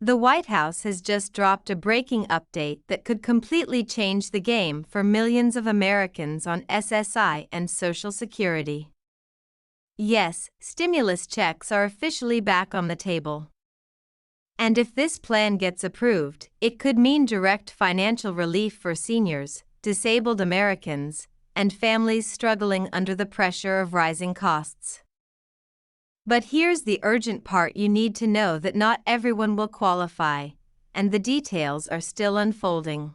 The White House has just dropped a breaking update that could completely change the game for millions of Americans on SSI and Social Security. Yes, stimulus checks are officially back on the table. And if this plan gets approved, it could mean direct financial relief for seniors, disabled Americans, and families struggling under the pressure of rising costs. But here's the urgent part: you need to know that not everyone will qualify, and the details are still unfolding.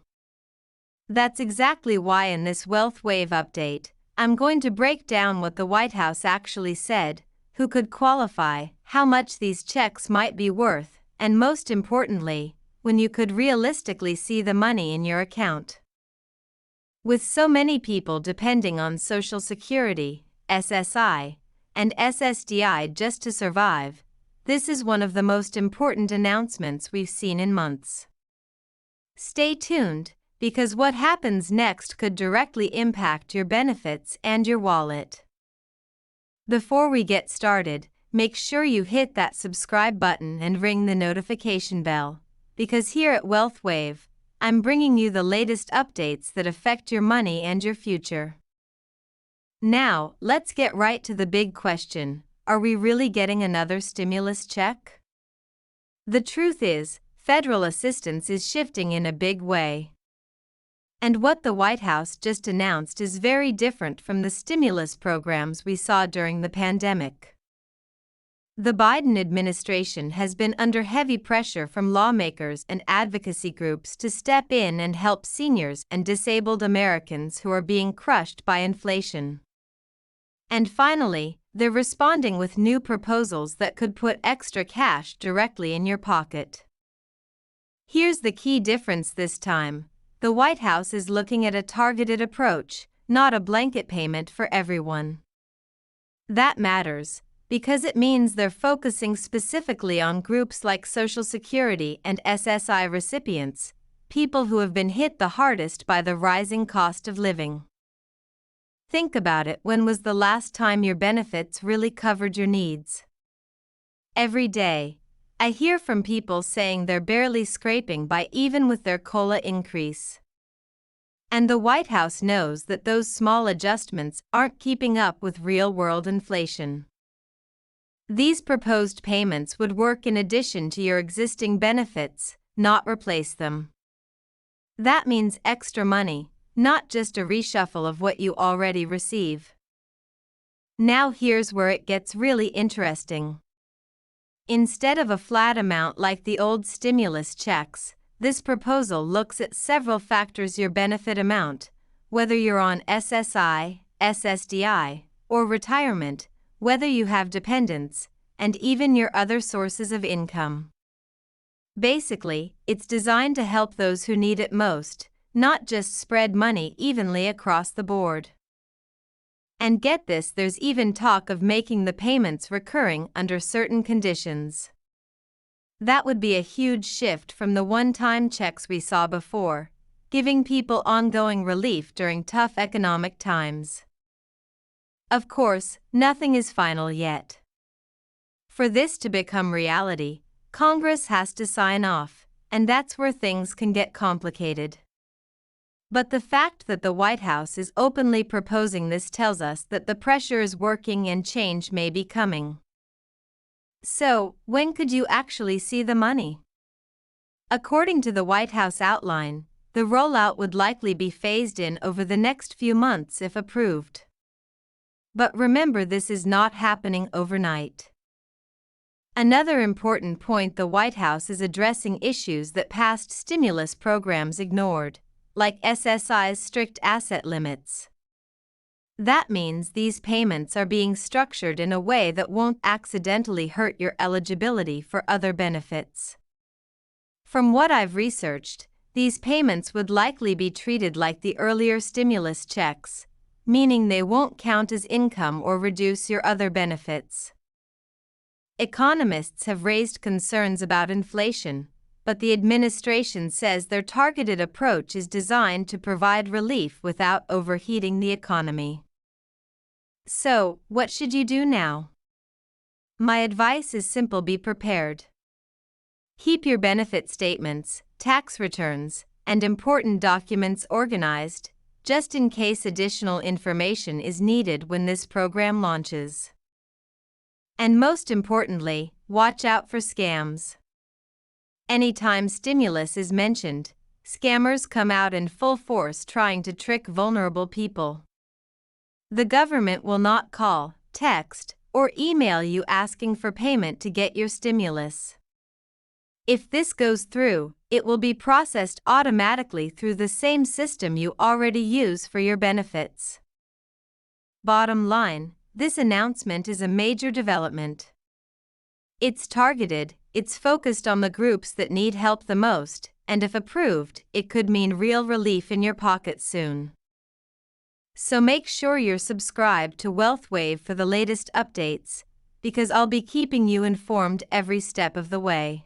That's exactly why in this Wealth Wave update, I'm going to break down what the White House actually said, who could qualify, how much these checks might be worth, and most importantly, when you could realistically see the money in your account. With so many people depending on Social Security, SSI, and SSDI just to survive, this is one of the most important announcements we've seen in months. Stay tuned, because what happens next could directly impact your benefits and your wallet. Before we get started, make sure you hit that subscribe button and ring the notification bell, because here at Wealth Wave, I'm bringing you the latest updates that affect your money and your future. Now, let's get right to the big question: are we really getting another stimulus check? The truth is, federal assistance is shifting in a big way. And what the White House just announced is very different from the stimulus programs we saw during the pandemic. The Biden administration has been under heavy pressure from lawmakers and advocacy groups to step in and help seniors and disabled Americans who are being crushed by inflation. And finally, they're responding with new proposals that could put extra cash directly in your pocket. Here's the key difference this time: the White House is looking at a targeted approach, not a blanket payment for everyone. That matters, because it means they're focusing specifically on groups like Social Security and SSI recipients, people who have been hit the hardest by the rising cost of living. Think about it: when was the last time your benefits really covered your needs? Every day, I hear from people saying they're barely scraping by even with their COLA increase. And the White House knows that those small adjustments aren't keeping up with real-world inflation. These proposed payments would work in addition to your existing benefits, not replace them. That means extra money, not just a reshuffle of what you already receive. Now here's where it gets really interesting. Instead of a flat amount like the old stimulus checks, this proposal looks at several factors: your benefit amount, whether you're on SSI, SSDI, or retirement, whether you have dependents, and even your other sources of income. Basically, it's designed to help those who need it most, not just spread money evenly across the board. And get this, there's even talk of making the payments recurring under certain conditions. That would be a huge shift from the one-time checks we saw before, giving people ongoing relief during tough economic times. Of course, nothing is final yet. For this to become reality, Congress has to sign off, and that's where things can get complicated. But the fact that the White House is openly proposing this tells us that the pressure is working and change may be coming. So, when could you actually see the money? According to the White House outline, the rollout would likely be phased in over the next few months if approved. But remember, this is not happening overnight. Another important point: the White House is addressing issues that past stimulus programs ignored, like SSI's strict asset limits. That means these payments are being structured in a way that won't accidentally hurt your eligibility for other benefits. From what I've researched, these payments would likely be treated like the earlier stimulus checks, meaning they won't count as income or reduce your other benefits. Economists have raised concerns about inflation, but the administration says their targeted approach is designed to provide relief without overheating the economy. So, what should you do now? My advice is simple: be prepared. Keep your benefit statements, tax returns, and important documents organized, just in case additional information is needed when this program launches. And most importantly, watch out for scams. Anytime stimulus is mentioned, scammers come out in full force trying to trick vulnerable people. The government will not call, text, or email you asking for payment to get your stimulus. If this goes through, it will be processed automatically through the same system you already use for your benefits. Bottom line, this announcement is a major development. It's targeted, it's focused on the groups that need help the most, and if approved, it could mean real relief in your pocket soon. So make sure you're subscribed to WealthWave for the latest updates, because I'll be keeping you informed every step of the way.